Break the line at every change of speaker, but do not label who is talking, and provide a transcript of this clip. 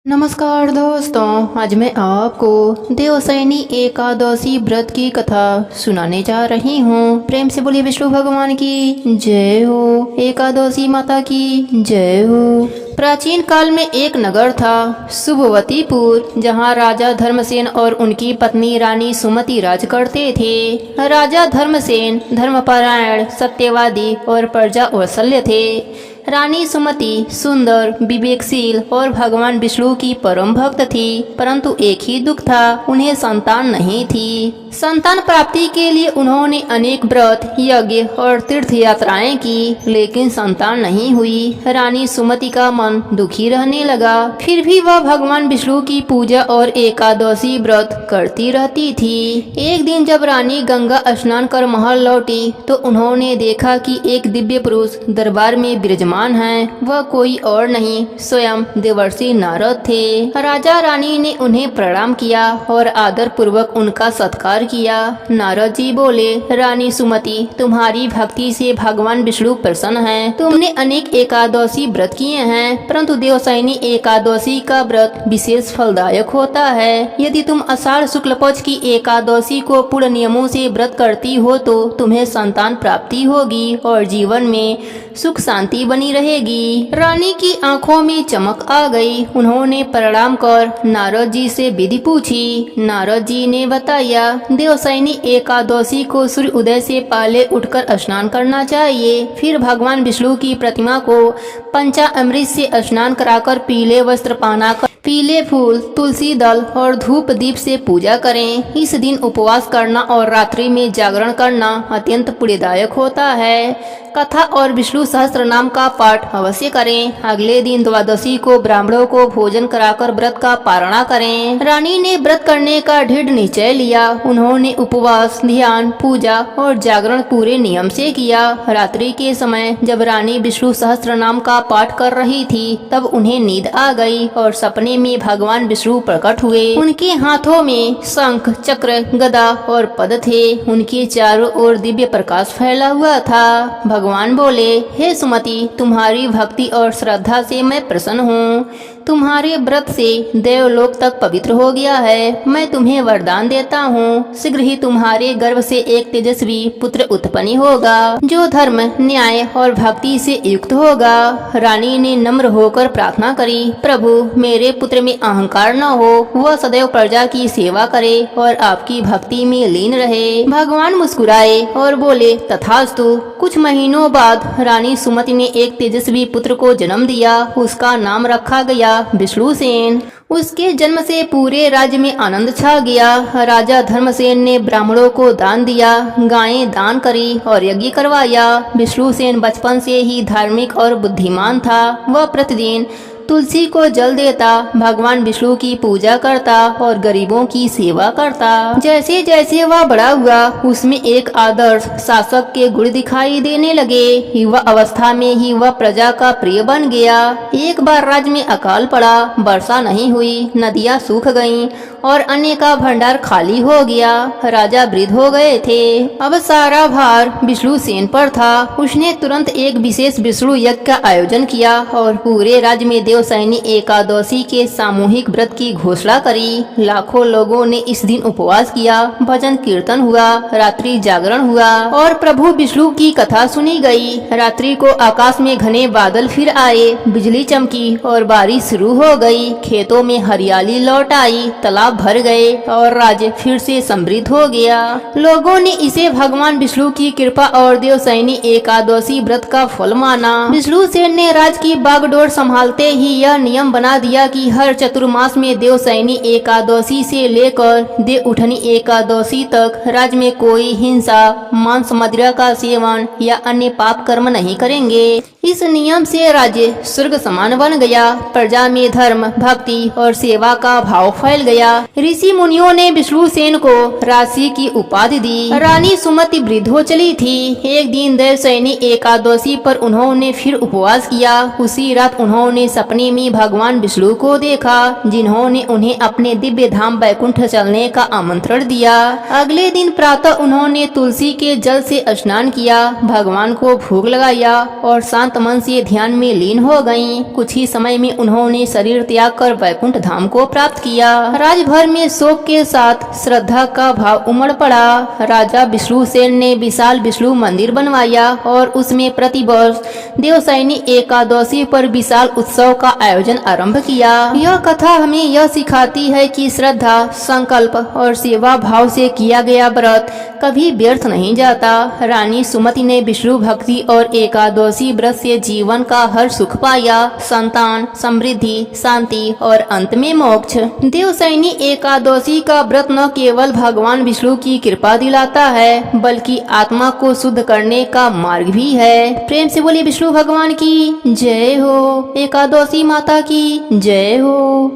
नमस्कार दोस्तों, आज मैं आपको देवशयनी एकादशी व्रत की कथा सुनाने जा रही हूँ। प्रेम से बोलिए विष्णु भगवान की जय हो, एकादशी माता की जय हो। प्राचीन काल में एक नगर था शुभवतीपुर, जहाँ राजा धर्मसेन और उनकी पत्नी रानी सुमति राज करते थे। राजा धर्मसेन धर्मपरायण, सत्यवादी और प्रजा वात्सल्य थे। रानी सुमति सुंदर, विवेकशील और भगवान विष्णु की परम भक्त थी, परंतु एक ही दुख था, उन्हें संतान नहीं थी। संतान प्राप्ति के लिए उन्होंने अनेक व्रत, यज्ञ और तीर्थ यात्राएं की, लेकिन संतान नहीं हुई। रानी सुमति का मन दुखी रहने लगा। फिर भी वह भगवान विष्णु की पूजा और एकादशी व्रत करती रहती थी। एक दिन जब रानी गंगा स्नान कर महल लौटी तो उन्होंने देखा कि एक दिव्य पुरुष दरबार में विराजमान है। वह कोई और नहीं, स्वयं देवर्षि नारद थे। राजा रानी ने उन्हें प्रणाम किया और आदर पूर्वक उनका सत्कार किया। नारद जी बोले, रानी सुमति, तुम्हारी भक्ति से भगवान विष्णु प्रसन्न हैं। तुमने अनेक एकादशी व्रत किए हैं, परंतु देवशयनी एकादशी का व्रत विशेष फलदायक होता है। यदि तुम आषाढ़ शुक्ल पक्ष की एकादशी को पूर्ण नियमों से व्रत करती हो तो तुम्हें संतान प्राप्ति होगी और जीवन में सुख शांति बनी रहेगी। रानी की आंखों में चमक आ गई। उन्होंने प्रणाम कर नारद जी से विधि पूछी। नारद जी ने बताया, देवशयनी एकादशी को सूर्य उदय से पहले उठकर स्नान करना चाहिए। फिर भगवान विष्णु की प्रतिमा को पंचामृत से स्नान कराकर पीले वस्त्र पहनाकर पीले फूल, तुलसी दल और धूप दीप से पूजा करें। इस दिन उपवास करना और रात्रि में जागरण करना अत्यंत पुण्यदायक होता है। कथा और विष्णु सहस्त्र नाम का पाठ अवश्य करें। अगले दिन द्वादशी को ब्राह्मणों को भोजन कराकर व्रत का पारणा करें। रानी ने व्रत करने का दृढ़ निश्चय लिया। उन्होंने उपवास, ध्यान, पूजा और जागरण पूरे नियम से किया। रात्रि के समय जब रानी विष्णु सहस्त्र नाम का पाठ कर रही थी तब उन्हें नींद आ गई और सपने में भगवान विष्णु प्रकट हुए। उनके हाथों में शंख, चक्र, गदा और पद थे। उनके चारों ओर दिव्य प्रकाश फैला हुआ था। भगवान बोले, हे सुमति, तुम्हारी भक्ति और श्रद्धा से मैं प्रसन्न हूँ। तुम्हारे व्रत से देवलोक तक पवित्र हो गया है। मैं तुम्हें वरदान देता हूँ, शीघ्र ही तुम्हारे गर्भ से एक तेजस्वी पुत्र उत्पन्न होगा, जो धर्म, न्याय और भक्ति से युक्त होगा। रानी ने नम्र होकर प्रार्थना करी, प्रभु, मेरे पुत्र में अहंकार न हो, वह सदैव प्रजा की सेवा करे और आपकी भक्ति में लीन रहे। भगवान मुस्कुराए और बोले, तथास्तु। कुछ महीनों बाद रानी सुमति ने एक तेजस्वी पुत्र को जन्म दिया। उसका नाम रखा गया विष्णुसेन। उसके जन्म से पूरे राज्य में आनंद छा गया। राजा धर्मसेन ने ब्राह्मणों को दान दिया, गायें दान करी और यज्ञ करवाया। विष्णुसेन बचपन से ही धार्मिक और बुद्धिमान था। वह प्रतिदिन तुलसी को जल देता, भगवान विष्णु की पूजा करता और गरीबों की सेवा करता। जैसे जैसे वह बड़ा हुआ, उसमें एक आदर्श शासक के गुण दिखाई देने लगे। युवा अवस्था में ही वह प्रजा का प्रिय बन गया। एक बार राज्य में अकाल पड़ा, वर्षा नहीं हुई, नदियां सूख गईं और अन्न का भंडार खाली हो गया। राजा वृद्ध हो गए थे। अब सारा भार विष्णुसेन पर था। उसने तुरंत एक विशेष विष्णु यज्ञ का आयोजन किया और पूरे राज्य में देवशयनी एकादशी के सामूहिक व्रत की घोषणा करी। लाखों लोगों ने इस दिन उपवास किया, भजन कीर्तन हुआ, रात्रि जागरण हुआ और प्रभु विष्णु की कथा सुनी गई। रात्रि को आकाश में घने बादल फिर आए, बिजली चमकी और बारिश शुरू हो गई। खेतों में हरियाली लौट आई, तालाब भर गए और राज्य फिर से समृद्ध हो गया। लोगों ने इसे भगवान विष्णु की कृपा और देवशयनी एकादशी व्रत का फल माना। विष्णुसेन ने राज्य की बागडोर संभालते ही यह नियम बना दिया कि हर चतुर्मास में देवशयनी एकादशी से लेकर देवउठनी एकादशी तक राज्य में कोई हिंसा, मांस, मदिरा का सेवन या अन्य पाप कर्म नहीं करेंगे। इस नियम से राज्य स्वर्ग समान बन गया। प्रजा में धर्म, भक्ति और सेवा का भाव फैल गया। ऋषि मुनियों ने विष्णुसेन को राशि की उपाधि दी। रानी सुमति वृद्ध हो चली थी। एक दिन देवशयनी एकादशी पर उन्होंने फिर उपवास किया। उसी रात उन्होंने सपने सपने में भगवान विष्णु को देखा, जिन्होंने उन्हें अपने दिव्य धाम वैकुंठ चलने का आमंत्रण दिया। अगले दिन प्रातः उन्होंने तुलसी के जल से स्नान किया, भगवान को भोग लगाया और शांत मन से ध्यान में लीन हो गईं। कुछ ही समय में उन्होंने शरीर त्याग कर वैकुंठ धाम को प्राप्त किया। राजभर में शोक के साथ श्रद्धा का भाव उमड़ पड़ा। राजा विष्णुसेन ने विशाल विष्णु मंदिर बनवाया और उसमें प्रतिवर्ष देवशयनी एकादशी पर विशाल उत्सव का आयोजन आरंभ किया। यह कथा हमें यह सिखाती है कि श्रद्धा, संकल्प और सेवा भाव से किया गया व्रत कभी व्यर्थ नहीं जाता। रानी सुमति ने विष्णु भक्ति और एकादशी व्रत से जीवन का हर सुख पाया, संतान, समृद्धि, शांति और अंत में मोक्ष। देवशयनी एकादशी का व्रत न केवल भगवान विष्णु की कृपा दिलाता है, बल्कि आत्मा को शुद्ध करने का मार्ग भी है। प्रेम से बोलिए विष्णु भगवान की जय हो, एकादशी माता की जय हो।